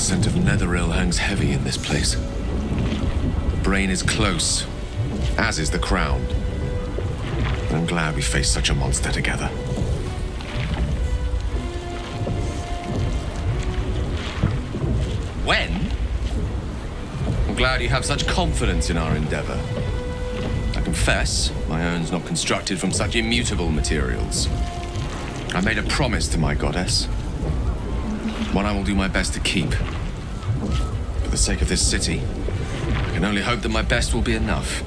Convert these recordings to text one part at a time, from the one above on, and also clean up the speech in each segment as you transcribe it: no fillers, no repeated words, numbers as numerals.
scent of Netheril hangs heavy in this place. The brain is close, as is the crown. I'm glad we faced such a monster together. When? I'm glad you have such confidence in our endeavor. I confess, my own's not constructed from such immutable materials. I made a promise to my goddess. One I will do my best to keep. For the sake of this city, I can only hope that my best will be enough.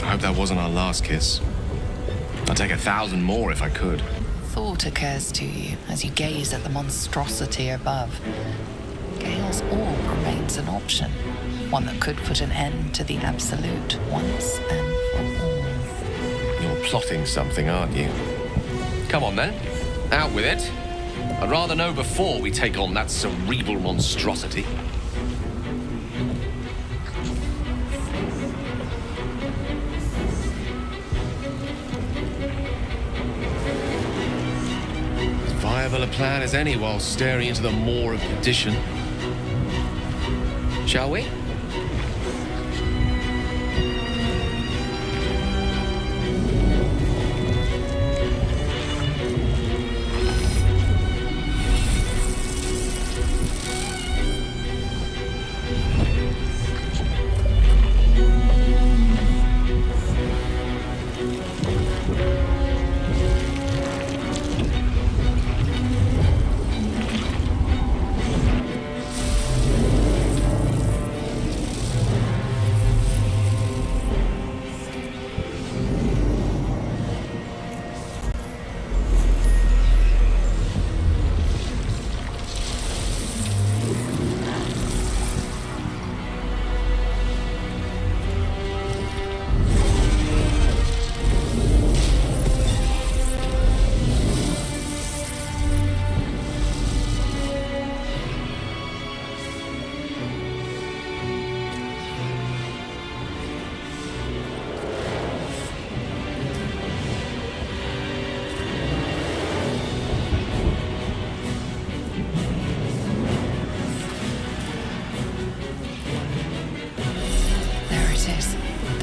I hope that wasn't our last kiss. I'd take 1,000 more if I could. Thought occurs to you as you gaze at the monstrosity above. Gale's orb remains an option, one that could put an end to the Absolute once and for all. You're plotting something, aren't you? Come on then, out with it. I'd rather know before we take on that cerebral monstrosity. Viable a plan as any while staring into the maw of perdition. Shall we?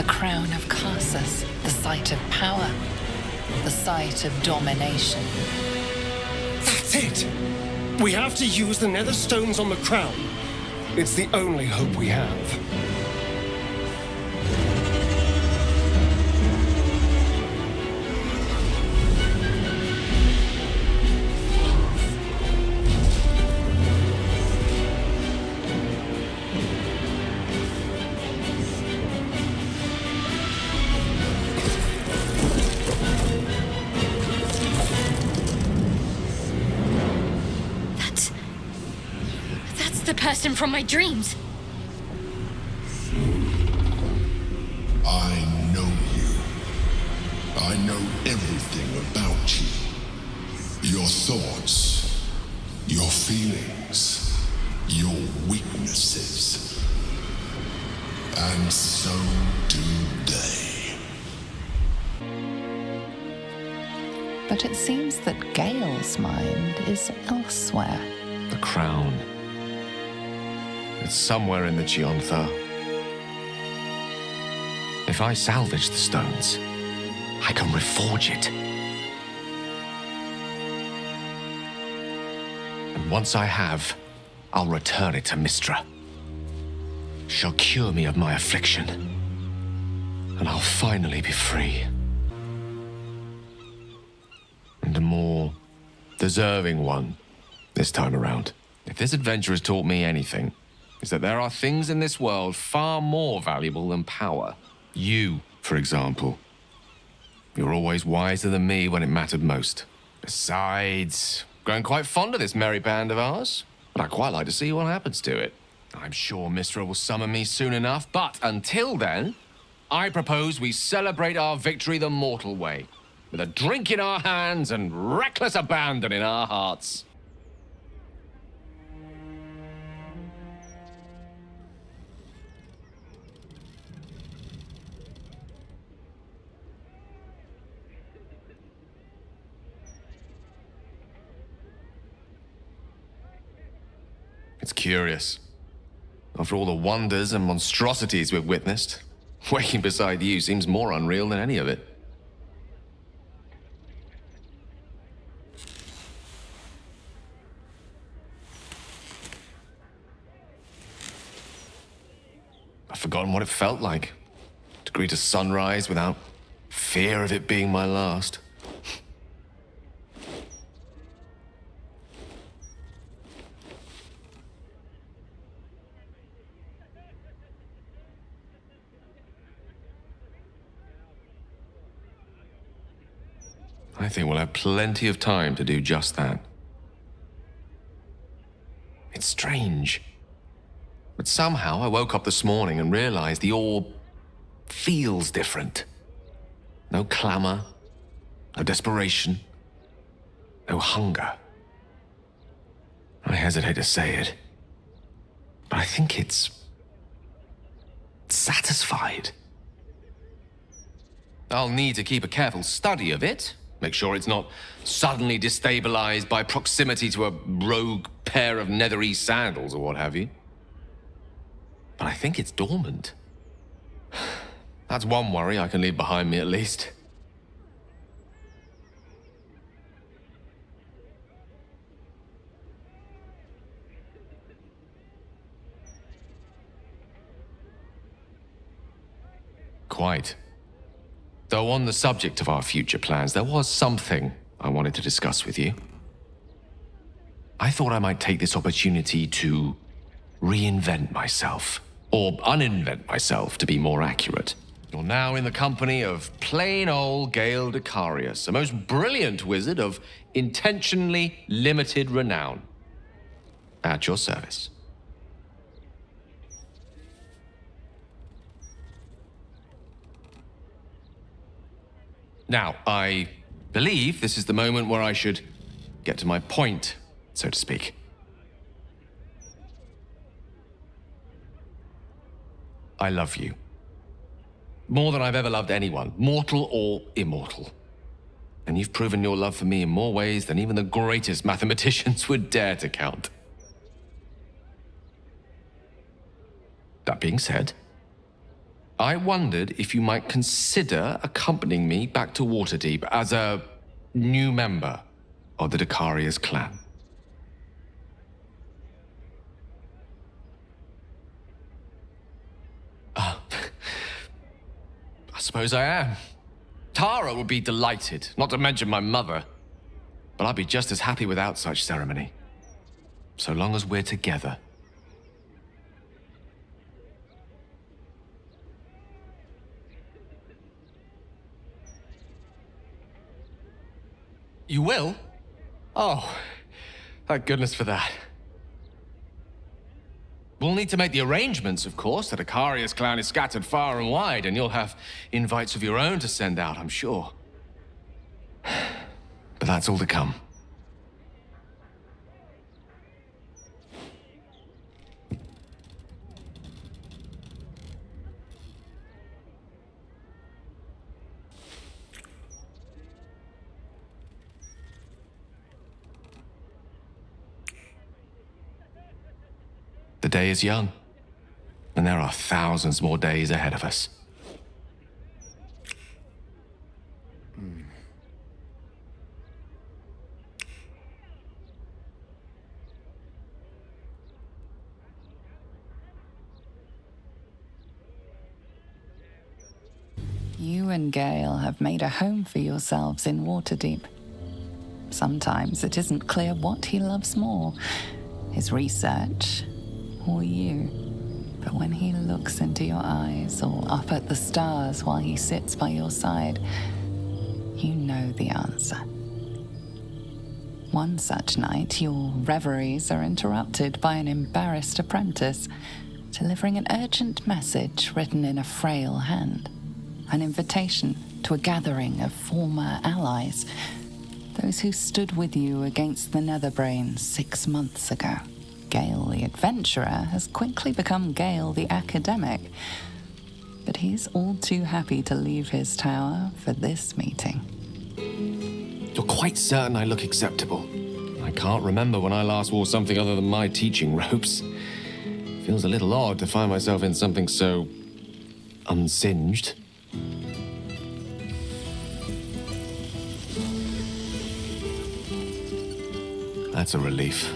Crown of Carsus, the site of power, the site of domination. That's it! We have to use the nether stones on the crown. It's the only hope we have. The person from my dreams. I know you. I know everything about you. Your thoughts, your feelings, your weaknesses. And so do they. But it seems that Gale's mind is elsewhere. The crown. It's somewhere in the Gionthar. If I salvage the stones, I can reforge it. And once I have, I'll return it to Mistra. She'll cure me of my affliction, and I'll finally be free. And a more deserving one this time around. If this adventure has taught me anything, it's that there are things in this world far more valuable than power. You, for example. You're always wiser than me when it mattered most. Besides, grown quite fond of this merry band of ours, and I'd quite like to see what happens to it. I'm sure Mistra will summon me soon enough, but until then, I propose we celebrate our victory the mortal way, with a drink in our hands and reckless abandon in our hearts. It's curious. After all the wonders and monstrosities we've witnessed, waking beside you seems more unreal than any of it. I've forgotten what it felt like to greet a sunrise without fear of it being my last. I think we'll have plenty of time to do just that. It's strange. But somehow I woke up this morning and realized the orb feels different. No clamor, no desperation, no hunger. I hesitate to say it, but I think it's satisfied. I'll need to keep a careful study of it. Make sure it's not suddenly destabilized by proximity to a rogue pair of neathery sandals or what have you. But I think it's dormant. That's one worry I can leave behind me at least. Quite. Though on the subject of our future plans, there was something I wanted to discuss with you. I thought I might take this opportunity to reinvent myself, or uninvent myself to be more accurate. You're now in the company of plain old Gale Decarius, a most brilliant wizard of intentionally limited renown. At your service. Now, I believe this is the moment where I should get to my point, so to speak. I love you. More than I've ever loved anyone, mortal or immortal. And you've proven your love for me in more ways than even the greatest mathematicians would dare to count. That being said, I wondered if you might consider accompanying me back to Waterdeep as a new member of the Decarius clan. I suppose I am. Tara would be delighted, not to mention my mother. But I'd be just as happy without such ceremony. So long as we're together. You will? Oh, thank goodness for that. We'll need to make the arrangements, of course. The Decarius clan is scattered far and wide, and you'll have invites of your own to send out, I'm sure. But that's all to come. The day is young, and there are thousands more days ahead of us. You and Gale have made a home for yourselves in Waterdeep. Sometimes it isn't clear what he loves more, his research or you. But when he looks into your eyes or up at the stars while he sits by your side, you know the answer. One such night, your reveries are interrupted by an embarrassed apprentice delivering an urgent message written in a frail hand. An invitation to a gathering of former allies, those who stood with you against the Netherbrains 6 months ago. Gale the adventurer has quickly become Gale the academic, but he's all too happy to leave his tower for this meeting. You're quite certain I look acceptable? I can't remember when I last wore something other than my teaching robes. Feels a little odd to find myself in something so unsinged. That's a relief.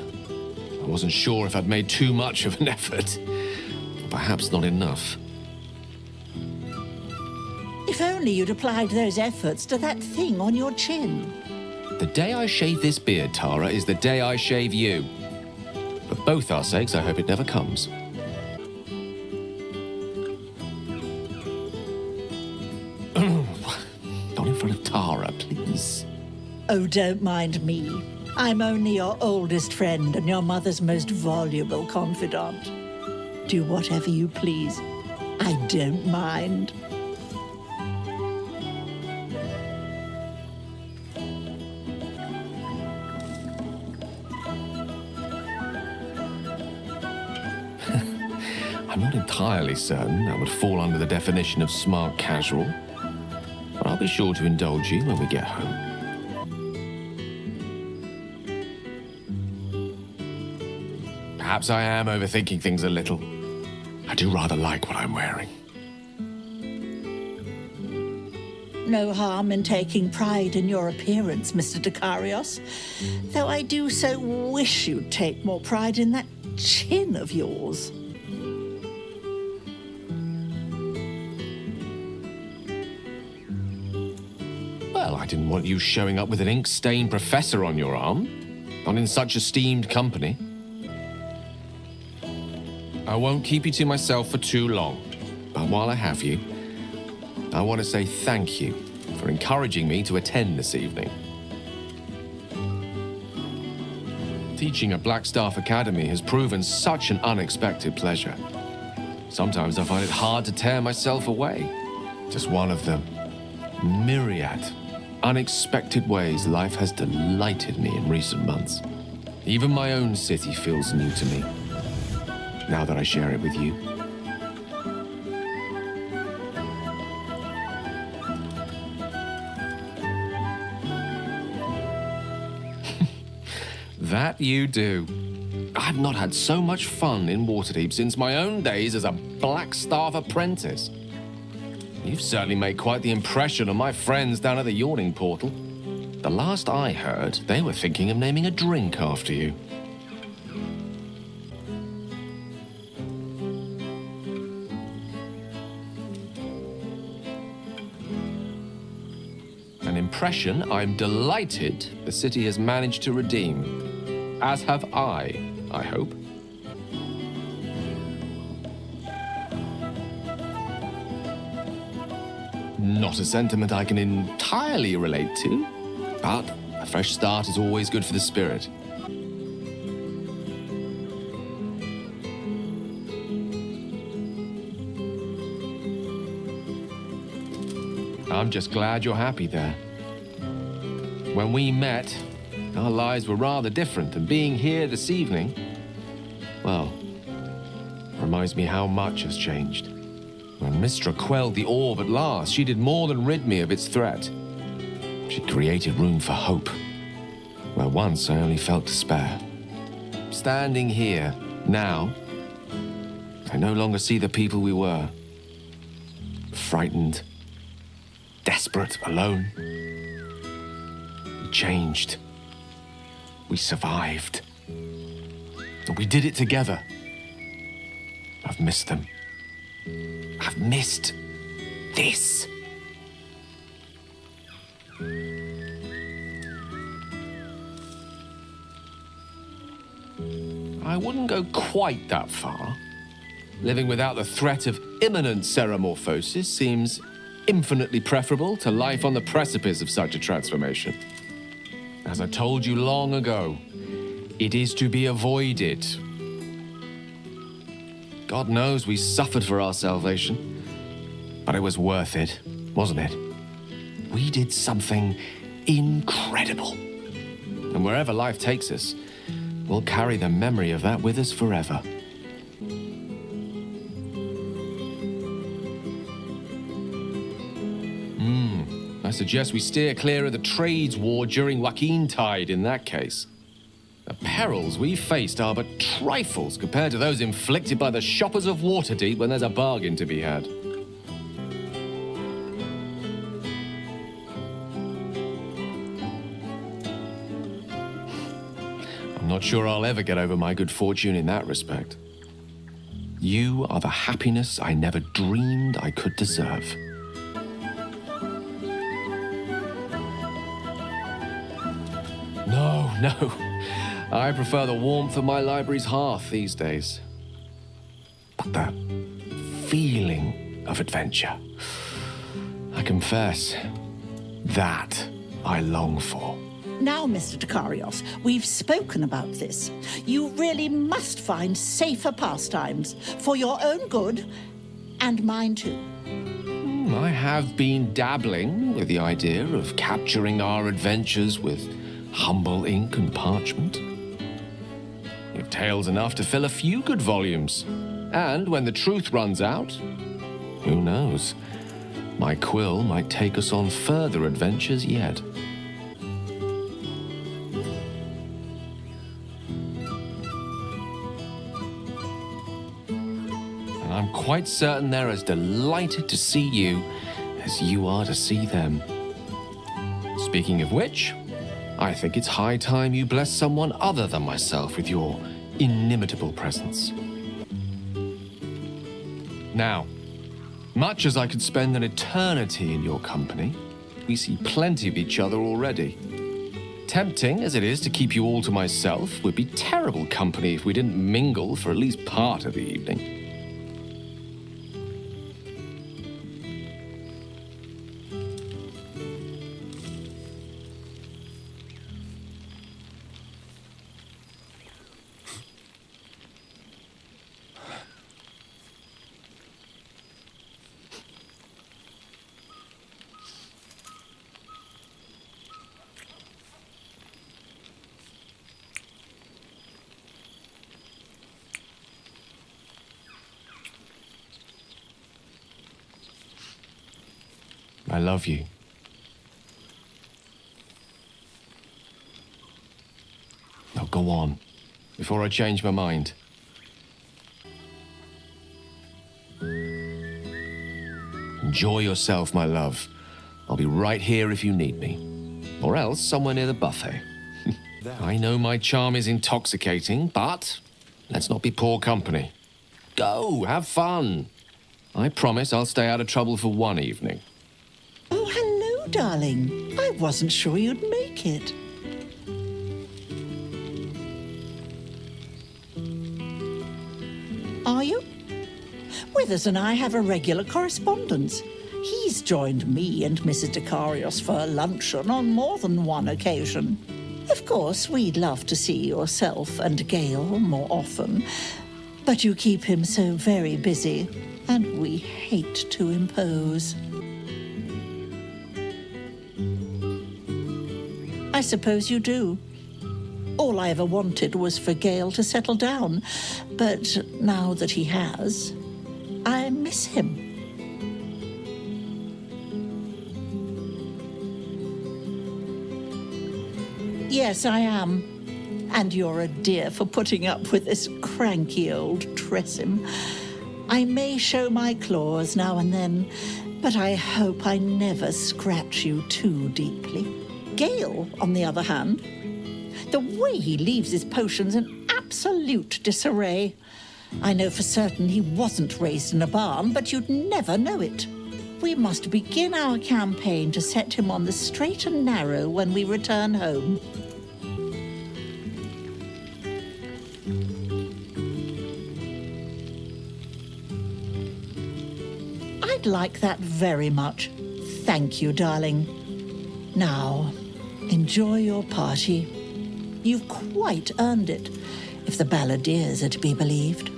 I wasn't sure if I'd made too much of an effort. Perhaps not enough. If only you'd applied those efforts to that thing on your chin. The day I shave this beard, Tara, is the day I shave you. For both our sakes, I hope it never comes. Not in front of Tara, please. Oh, don't mind me. I'm only your oldest friend and your mother's most voluble confidant. Do whatever you please. I don't mind. I'm not entirely certain that would fall under the definition of smart casual, but I'll be sure to indulge you when we get home. Perhaps I am overthinking things a little. I do rather like what I'm wearing. No harm in taking pride in your appearance, Mr. Dekarios. Though I do so wish you'd take more pride in that chin of yours. Well, I didn't want you showing up with an ink-stained professor on your arm. Not in such esteemed company. I won't keep you to myself for too long, but while I have you, I want to say thank you for encouraging me to attend this evening. Teaching at Blackstaff Academy has proven such an unexpected pleasure. Sometimes I find it hard to tear myself away. Just one of the myriad unexpected ways life has delighted me in recent months. Even my own city feels new to me, now that I share it with you. That you do. I've not had so much fun in Waterdeep since my own days as a Blackstaff apprentice. You've certainly made quite the impression on my friends down at the Yawning Portal. The last I heard, they were thinking of naming a drink after you. An impression I'm delighted the city has managed to redeem. As have I hope. Not a sentiment I can entirely relate to, but a fresh start is always good for the spirit. I'm just glad you're happy there. When we met, our lives were rather different, and being here this evening, well, reminds me how much has changed. When Mistra quelled the orb at last, she did more than rid me of its threat. She created room for hope, where once I only felt despair. Standing here, now, I no longer see the people we were. Frightened, desperate, alone. We changed. We survived. And we did it together. I've missed them. I've missed this. I wouldn't go quite that far. Living without the threat of imminent ceremorphosis seems infinitely preferable to life on the precipice of such a transformation. As I told you long ago, it is to be avoided. God knows we suffered for our salvation, but it was worth it, wasn't it? We did something incredible. And wherever life takes us, we'll carry the memory of that with us forever. I suggest we steer clear of the trades war during Joaquin Tide in that case. The perils we faced are but trifles compared to those inflicted by the shoppers of Waterdeep when there's a bargain to be had. I'm not sure I'll ever get over my good fortune in that respect. You are the happiness I never dreamed I could deserve. No. I prefer the warmth of my library's hearth these days. But the feeling of adventure, I confess, that I long for. Now, Mr. Dekarios, we've spoken about this. You really must find safer pastimes for your own good and mine too. I have been dabbling with the idea of capturing our adventures with humble ink and parchment. You've tales enough to fill a few good volumes. And when the truth runs out, who knows? My quill might take us on further adventures yet. And I'm quite certain they're as delighted to see you as you are to see them. Speaking of which, I think it's high time you bless someone other than myself with your inimitable presence. Now, much as I could spend an eternity in your company, we see plenty of each other already. Tempting as it is to keep you all to myself, would be terrible company if we didn't mingle for at least part of the evening. I love you. Now go on, before I change my mind. Enjoy yourself, my love. I'll be right here if you need me. Or else somewhere near the buffet. I know my charm is intoxicating, but let's not be poor company. Go, have fun. I promise I'll stay out of trouble for one evening. Oh, hello, darling. I wasn't sure you'd make it. Are you? Withers and I have a regular correspondence. He's joined me and Mrs. Dekarios for a luncheon on more than one occasion. Of course, we'd love to see yourself and Gale more often, but you keep him so very busy, and we hate to impose. I suppose you do. All I ever wanted was for Gale to settle down, but now that he has, I miss him. Yes, I am. And you're a dear for putting up with this cranky old Tressim. I may show my claws now and then, but I hope I never scratch you too deeply. Gale, on the other hand, the way he leaves his potions in absolute disarray. I know for certain he wasn't raised in a barn, but you'd never know it. We must begin our campaign to set him on the straight and narrow when we return home. I'd like that very much. Thank you, darling. Now, enjoy your party. You've quite earned it, if the balladeers are to be believed.